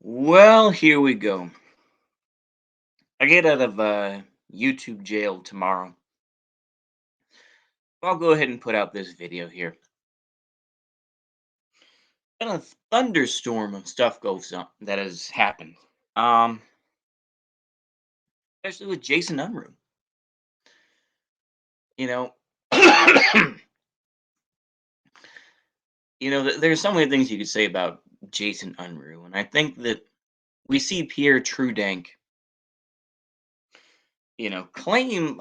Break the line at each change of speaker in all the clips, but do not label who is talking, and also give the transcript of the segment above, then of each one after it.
Well, here we go. I get out of YouTube jail tomorrow. I'll go ahead and put out this video here. And a thunderstorm of stuff goes on that has happened. Um, Especially with Jason Unruh. You know, there's so many things you could say about Jason Unruh, and I think that we see Pierre Trudank, claim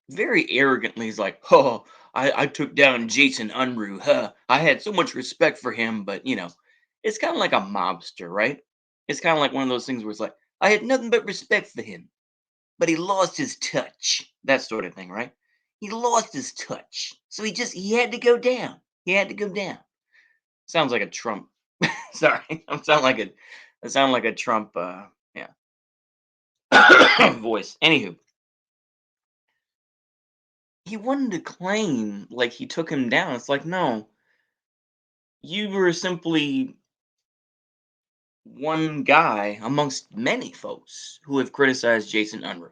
very arrogantly. He's like, "Oh, I took down Jason Unruh. Huh. I had so much respect for him, but it's kind of like a mobster, right? It's kind of like one of those things where it's like, I had nothing but respect for him, but he lost his touch. That sort of thing, right? He lost his touch, so he had to go down. He had to go down. Sounds like a Trump. Sorry, I sound like a Trump. Yeah, voice. Anywho, he wanted to claim like he took him down. It's like, no, you were simply one guy amongst many folks who have criticized Jason Unruh.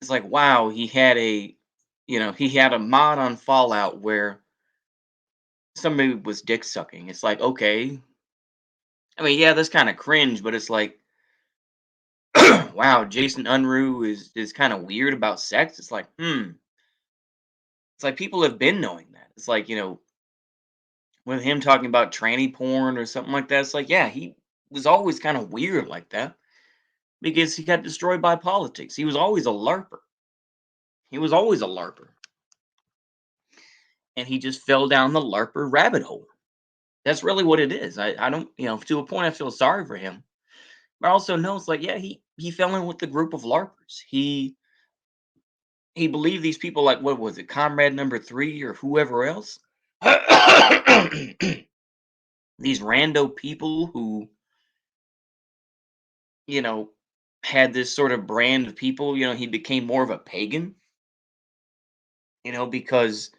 It's like, wow, he had a mod on Fallout where somebody was dick sucking. It's like, okay, I mean, yeah, that's kind of cringe, but it's like, wow, Jason Unruh is kind of weird about sex. It's like, it's like people have been knowing that. It's like, with him talking about tranny porn or something like that. It's like, yeah, he was always kind of weird like that because he got destroyed by politics. He was always a larper. He was always a larper, and he just fell down the larper rabbit hole. That's really what it is. I don't, to a point I feel sorry for him. But I also know it's like, yeah, he fell in with the group of larpers. He believed these people, like, what was it, Comrade Number 3 or whoever else. These rando people who, you know, had this sort of brand of people, he became more of a pagan, because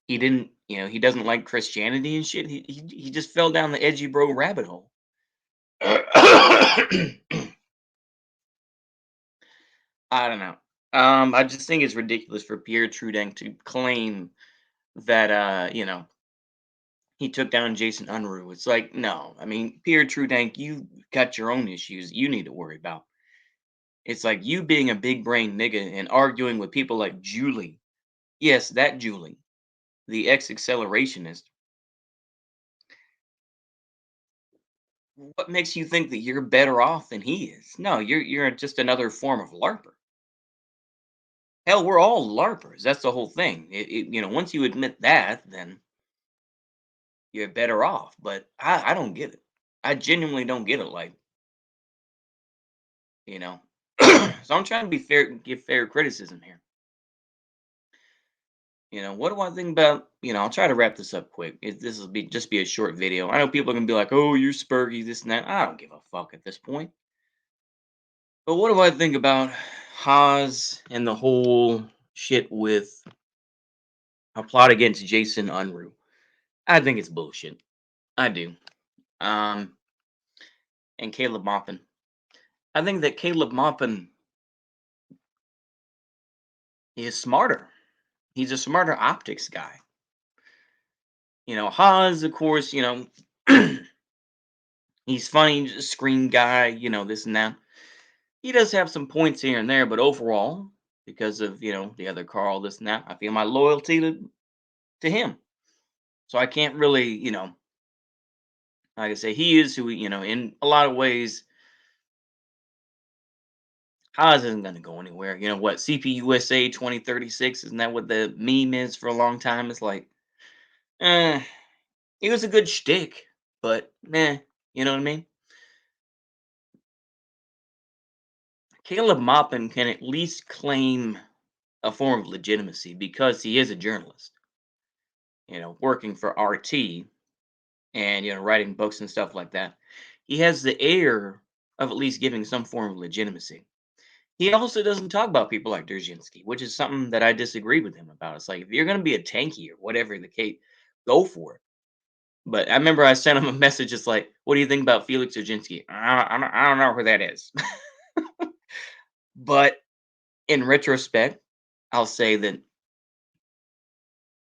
he doesn't like Christianity and shit. He just fell down the edgy bro rabbit hole. I don't know. I just think it's ridiculous for Pierre Trudeau to claim that he took down Jason Unruh. It's like, no. I mean, Pierre Trudeau, you got your own issues you need to worry about. It's like you being a big brain nigga and arguing with people like Julie. Yes, that Julie, the ex accelerationist. What makes you think that you're better off than he is? No, you're just another form of LARPer. Hell, we're all LARPers. That's the whole thing. Once you admit that, then you're better off. But I don't get it. I genuinely don't get it. Like, you know. So I'm trying to be fair, give fair criticism here. What do I think about? I'll try to wrap this up quick. This will be just be a short video. I know people are gonna be like, "Oh, you're spurgy, this and that." I don't give a fuck at this point. But what do I think about Haas and the whole shit with a plot against Jason Unruh? I think it's bullshit. I do. Um, and Caleb Maupin. I think that Caleb Maupin is smarter. He's a smarter optics guy. Haas, of course, he's funny, just a screen guy, this and that. He does have some points here and there, but overall, because of, the other Carl, this and that, I feel my loyalty to him. So I can't really, like I say, he is who, in a lot of ways, Haas isn't going to go anywhere. You know what? CPUSA 2036, isn't that what the meme is for a long time? It's like, eh, it was a good shtick, but you know what I mean? Caleb Maupin can at least claim a form of legitimacy because he is a journalist, working for RT and, writing books and stuff like that. He has the air of at least giving some form of legitimacy. He also doesn't talk about people like Dzerzhinsky, which is something that I disagree with him about. It's like if you're going to be a tanky or whatever the case, go for it. But I remember I sent him a message. It's like, "What do you think about Felix Oginski?" I don't know who that is. But in retrospect, I'll say that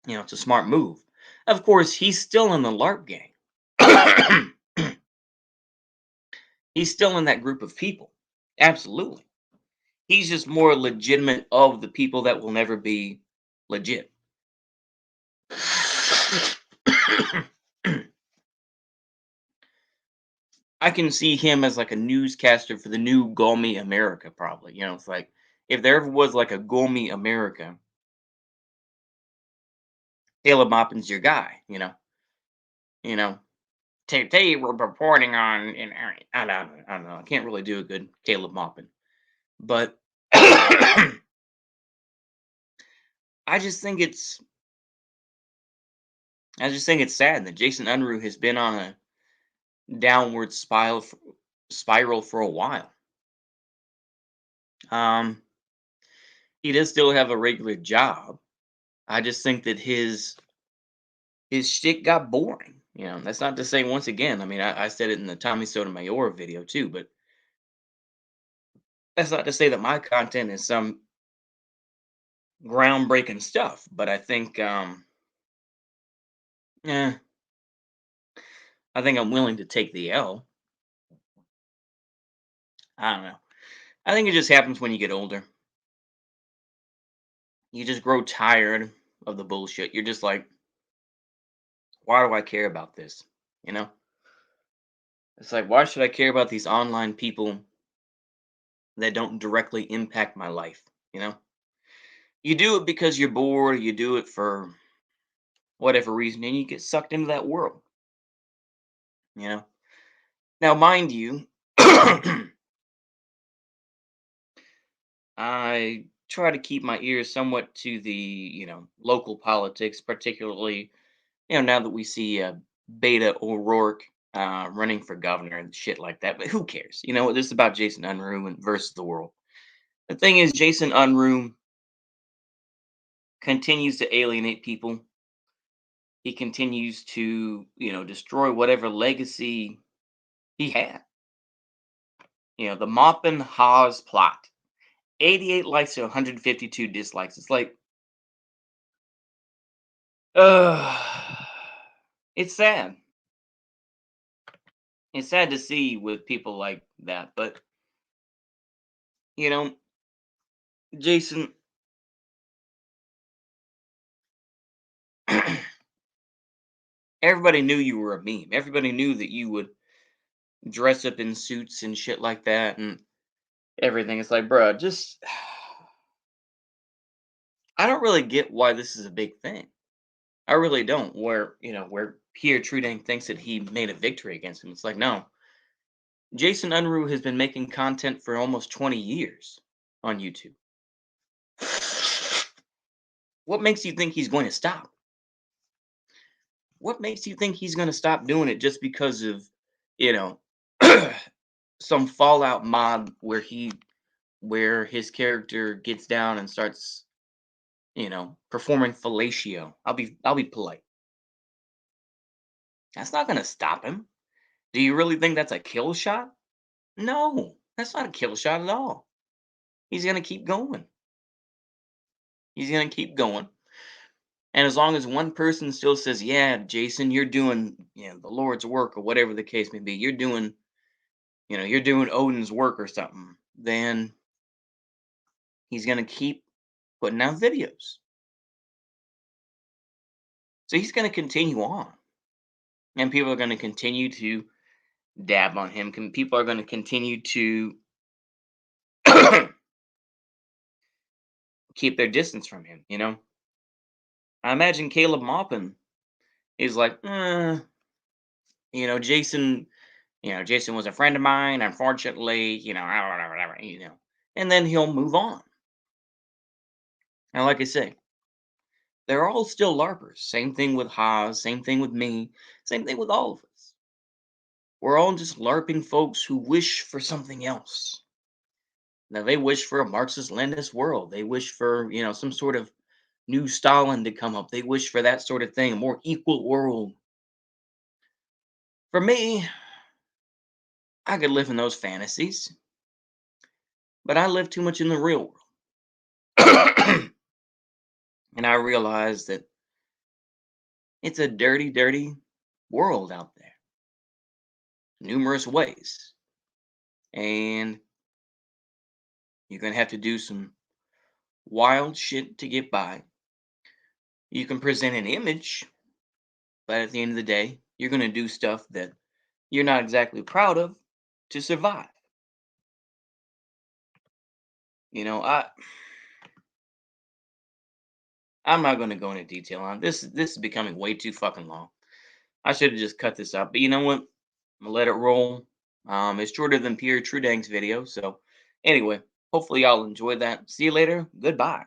it's a smart move. Of course, he's still in the LARP gang. He's still in that group of people. Absolutely. He's just more legitimate of the people that will never be legit. I can see him as like a newscaster for the new Gulmy America, probably. It's like if there ever was like a Gulmy America, Caleb Maupin's your guy. You know. Today we're reporting on. I don't know. I can't really do a good Caleb Maupin, but I just think it's I just think it's sad that Jason Unruh has been on a downward spiral for a while. Um, he does still have a regular job. I just think that his shit got boring. That's not to say once again. I mean, I said it in the Tommy Sotomayor video too, but that's not to say that my content is some groundbreaking stuff. But I think, yeah, I think I'm willing to take the L. I don't know. I think it just happens when you get older. You just grow tired of the bullshit. You're just like, why do I care about this? You know? It's like, why should I care about these online people that don't directly impact my life? You know? You do it because you're bored, you do it for whatever reason, and you get sucked into that world. You know? Now, mind you, I try to keep my ears somewhat to the, local politics, particularly, now that we see Beta O'Rourke running for governor and shit like that. But who cares? This is about Jason Unruh and versus the world. The thing is, Jason Unruh continues to alienate people. He continues to, destroy whatever legacy he had. The Maupin Hawes plot. 88 likes to 152 dislikes. It's like, uh, it's sad. It's sad to see with people like that. But, you know, Jason, everybody knew you were a meme. Everybody knew that you would dress up in suits and shit like that and everything. It's like, bruh, just I don't really get why this is a big thing. I really don't. Where Pierre Trudang thinks that he made a victory against him. It's like, no. Jason Unruh has been making content for almost 20 years on YouTube. What makes you think he's going to stop? What makes you think he's going to stop doing it just because of, you know, some Fallout mod where his character gets down and starts, performing fellatio. I'll be polite. That's not going to stop him. Do you really think that's a kill shot? No, that's not a kill shot at all. He's going to keep going. He's going to keep going. And as long as one person still says, "Yeah, Jason, you're doing, the Lord's work or whatever the case may be. You're doing Odin's work or something," then he's going to keep putting out videos. So he's going to continue on. And people are going to continue to dab on him. People are going to continue to keep their distance from him. I imagine Caleb Maupin is like, Jason, Jason was a friend of mine. Unfortunately, whatever. And then he'll move on. And like I say, they're all still LARPers. Same thing with Haas, same thing with me, same thing with all of us. We're all just LARPing folks who wish for something else. Now they wish for a Marxist Leninist world. They wish for, some sort of new Stalin to come up. They wish for that sort of thing, a more equal world. For me, I could live in those fantasies, but I live too much in the real world. And I realize that it's a dirty, dirty world out there, numerous ways. And you're going to have to do some wild shit to get by. You can present an image, but at the end of the day, you're going to do stuff that you're not exactly proud of to survive. You know, I'm not going to go into detail on this. This is becoming way too fucking long. I should have just cut this out. But you know what? I'm gonna let it roll. It's shorter than Pierre Trudang's video. So anyway, hopefully y'all enjoyed that. See you later. Goodbye.